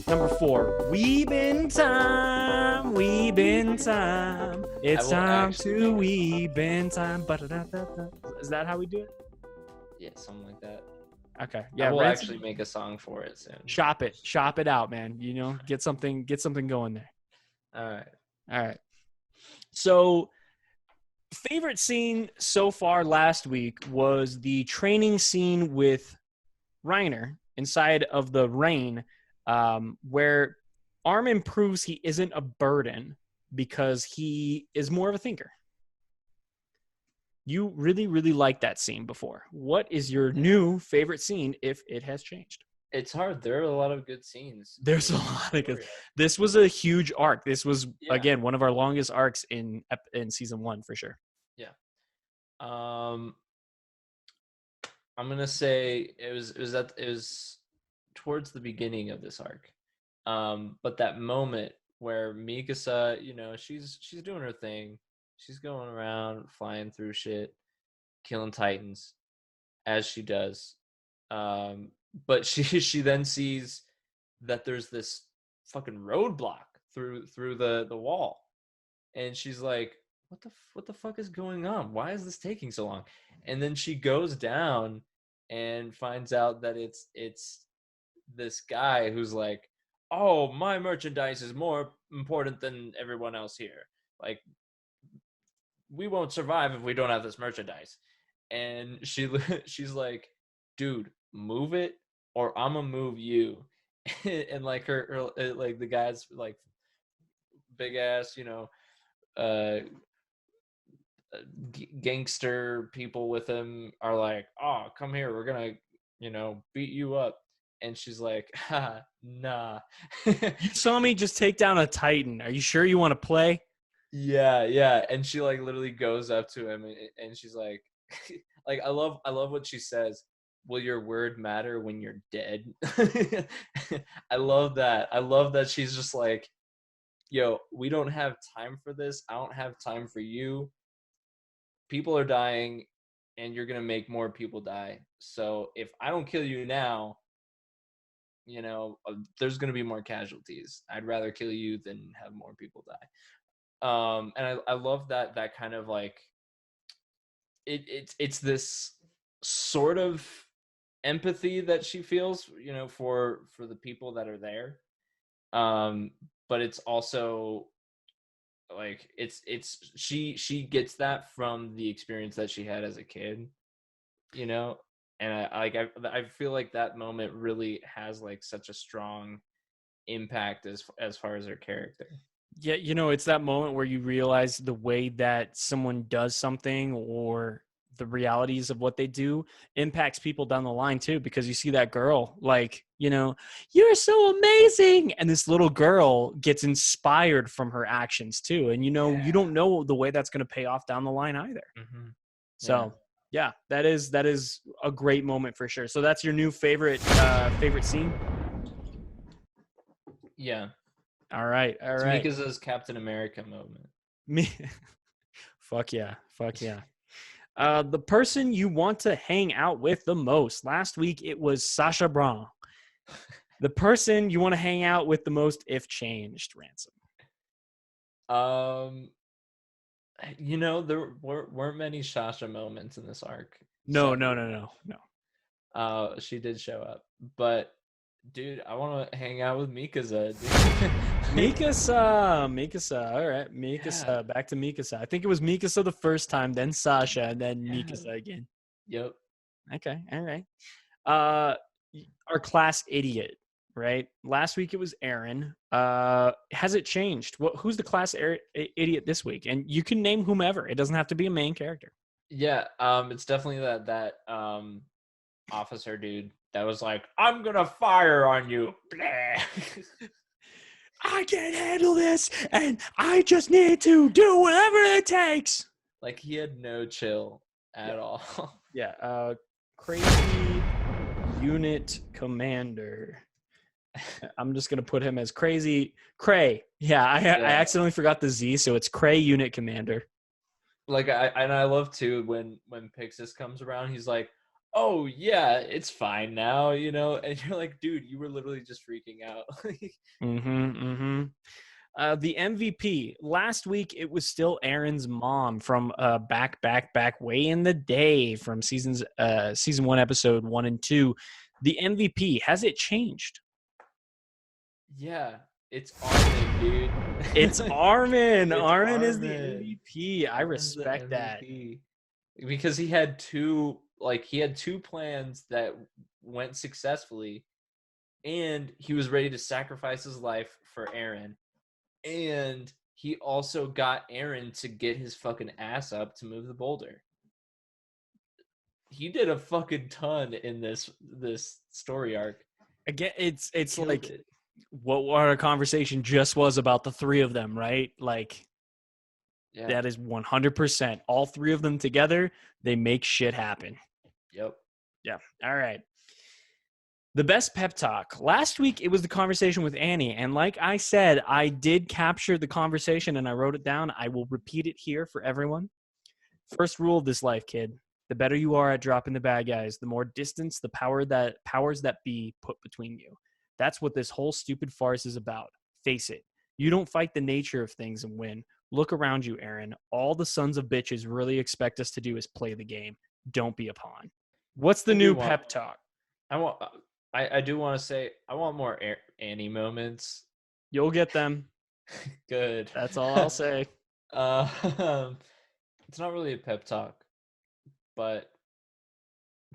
Number 4, weebin time, weebin time. It's time to weebin time. Is that how we do it? Yeah, something like that. Okay. Yeah, I will Ransom, actually make a song for it soon. shop it out, man. You know, get something going there. All right. So, favorite scene so far last week was the training scene with Reiner inside of the rain, where Armin proves he isn't a burden because he is more of a thinker. You really, really liked that scene before. What is your new favorite scene if it has changed? It's hard. There are a lot of good scenes. There's a lot of good. This was a huge arc. This was, again, one of our longest arcs in season 1 for sure. Yeah. I'm gonna say it was towards the beginning of this arc. But that moment where Mikasa, she's doing her thing. She's going around, flying through shit, killing titans, as she does. But she then sees that there's this fucking roadblock through the wall, and she's like, what the fuck is going on? Why is this taking so long? And then she goes down and finds out that it's this guy who's like, oh, my merchandise is more important than everyone else here. Like, we won't survive if we don't have this merchandise. And she's like, dude, move it or I'm gonna move you. And like her like the guy's like big ass, gangster people with him are like, oh, come here, we're gonna beat you up. And she's like, ha, nah. You saw me just take down a titan. Are you sure you want to play? Yeah. And she like literally goes up to him and she's like, like I love what she says. Will your word matter when you're dead? I love that she's just like, yo, we don't have time for this. I don't have time for you. People are dying and you're gonna make more people die. So if I don't kill you now, there's gonna be more casualties. I'd rather kill you than have more people die. And I love that kind of like it's this sort of empathy that she feels, for the people that are there. But it's also like it's she gets that from the experience that she had as a kid, and I feel like that moment really has like such a strong impact as far as her character. Yeah, it's that moment where you realize the way that someone does something or the realities of what they do impacts people down the line too, because you see that girl like, you're so amazing. And this little girl gets inspired from her actions too. And, you don't know the way that's going to pay off down the line either. Mm-hmm. So yeah, that is a great moment for sure. So that's your new favorite scene? Yeah. All right. Mika's Captain America moment. Fuck yeah. The person you want to hang out with the most. Last week it was Sacha Baron. The person you want to hang out with the most if changed, Ransom. There weren't many Sasha moments in this arc. No. She did show up, but dude, I want to hang out with Mikasa. Mikasa. All right, Mikasa. Yeah. Back to Mikasa. I think it was Mikasa the first time, then Sasha, and then Mikasa again. Yep. Okay. All right. Our class idiot, right? Last week it was Aaron. Has it changed? Who's the class idiot this week? And you can name whomever. It doesn't have to be a main character. Yeah. It's definitely that officer dude that was like, I'm gonna fire on you. I can't handle this, and I just need to do whatever it takes. Like, he had no chill at all. Yeah. Crazy unit commander. I'm just gonna put him as Crazy Cray. Yeah, I accidentally forgot the Z, so it's Cray unit commander. Like, I love too when Pixis comes around, he's like, oh yeah, it's fine now, you know, and you're like, dude, you were literally just freaking out. The MVP last week, it was still Aaron's mom from back way in the day from season 1, episode 1 and 2. The MVP, has it changed? Yeah, it's Armin, dude. It's Armin. It's Armin is the Armin. MVP. I Armin's the respect that. MVP because he had two plans that went successfully, and he was ready to sacrifice his life for Aaron, and he also got Aaron to get his fucking ass up to move the boulder. He did a fucking ton in this story arc. Again, He it's killed like it. what our conversation just was about the three of them, right? Like Yeah. that is 100%. All three of them together, they make shit happen. Yep. Yeah. All right. The best pep talk. Last week, it was the conversation with Annie. And like I said, I did capture the conversation and I wrote it down. I will repeat it here for everyone. First rule of this life, kid. The better you are at dropping the bad guys, the more distance the powers that be put between you. That's what this whole stupid farce is about. Face it. You don't fight the nature of things and win. Look around you, Aaron. All the sons of bitches really expect us to do is play the game. Don't be a pawn. What's the I do new want. pep talk? I want. I do want to say I want more Annie moments. You'll get them. Good. That's all I'll say. um, it's not really a pep talk, but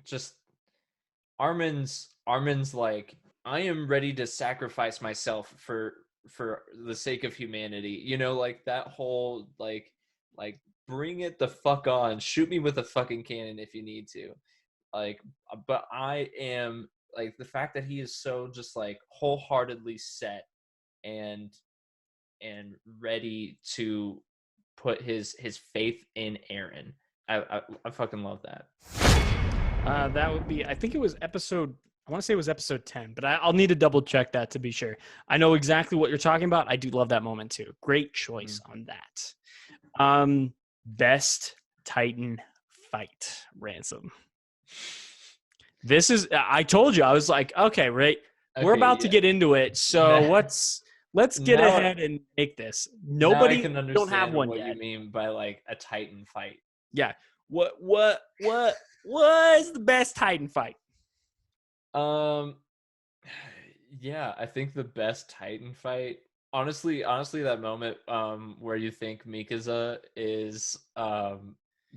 just Armin's like, I am ready to sacrifice myself for the sake of humanity. You know, like that whole like bring it the fuck on. Shoot me with a fucking cannon if you need to. Like, but I am like the fact that he is so just like wholeheartedly set and ready to put his faith in Aaron. I fucking love that. That would be, I think it was episode, I want to say it was episode 10, but I'll need to double check that to be sure. I know exactly what you're talking about. I do love that moment too. Great choice Mm. on that. Best Titan fight, Ransom. This is, I told you, I was like, okay, right. We're Okay, about to yeah. get into it. So Now, let's get now, ahead and make this. now I Nobody, can we don't have understand one what you yet. mean by like a Titan fight. Yeah. What was the best Titan fight? Um, yeah, I think the best Titan fight. Honestly, that moment where you think Mikaza is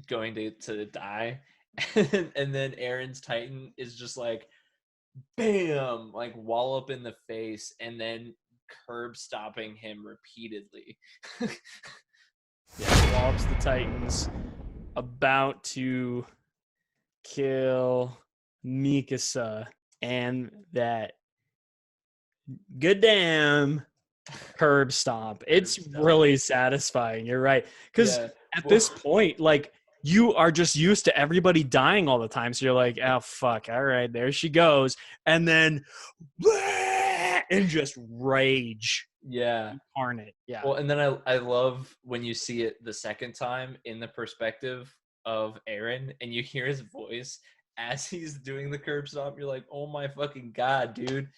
going to die, and then Aaron's Titan is just like bam, like wallop in the face, and then curb stopping him repeatedly. Yeah, wallops the Titans, about to kill Mikasa, and that good damn curb stomp. Curb It's stomp. really satisfying. You're right. Because Yeah. at Well, this point, like, you are just used to everybody dying all the time. So you're like, oh, fuck. All right, there she goes. And then, and just rage yeah. incarnate. Yeah. Well, and then I love when you see it the second time in the perspective of Aaron and you hear his voice as he's doing the curb stomp. You're like, oh my fucking god, dude.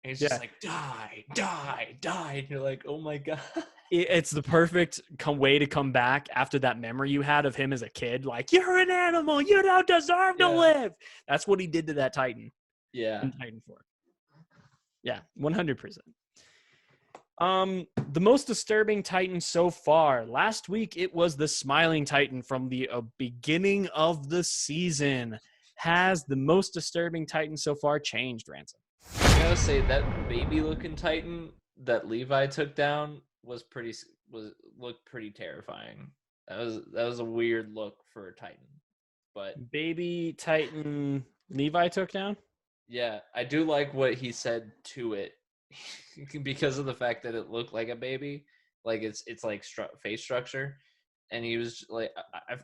And he's just Yeah. like, die, die, die. And you're like, oh my god. It's the perfect way to come back after that memory you had of him as a kid. Like, you're an animal. You don't deserve to Yeah. live. That's what he did to that Titan Yeah. in Titan 4. Yeah, 100%. The most disturbing Titan so far. Last week, it was the Smiling Titan from the beginning of the season. Has the most disturbing Titan so far changed, Ransom? I gotta say that baby looking Titan that Levi took down was looked pretty terrifying. That was a weird look for a Titan. But Baby Titan Levi took down? yeah, I do like what he said to it because of the fact that it looked like a baby, like it's like face structure, and he was like,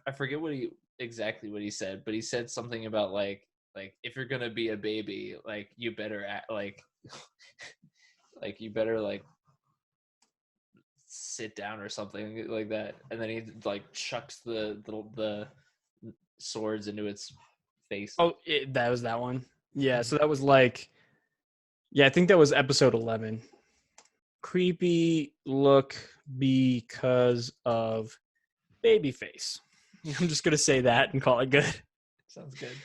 I forget exactly what he said, but he said something about like if you're gonna be a baby, like you better act like like you better like sit down or something like that, and then he like chucks the swords into its face. Oh, that was that one. Yeah, Mhm. so that was like, yeah, I think that was episode 11. Creepy look because of Babyface. I'm just gonna say that and call it good. Sounds good.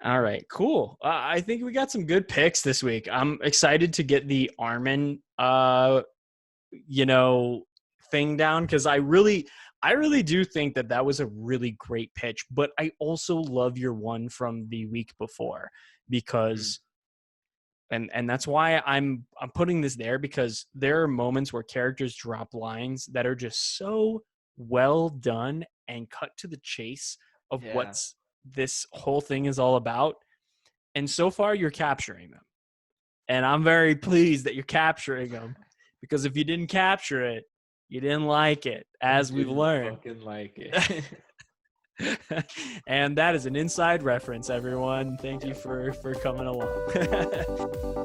All right, cool. I think we got some good picks this week. I'm excited to get the Armin, you know, thing down because I really do think that that was a really great pitch. But I also love your one from the week before Mm. because, and that's why I'm putting this there because there are moments where characters drop lines that are just so well done and cut to the chase of Yeah. what's this whole thing is all about. And so far, you're capturing them. And I'm very pleased that you're capturing them because if you didn't capture it, you didn't like it, I as we've didn't learned. fucking like it. And that is an inside reference, everyone. Thank you Yep. for coming along.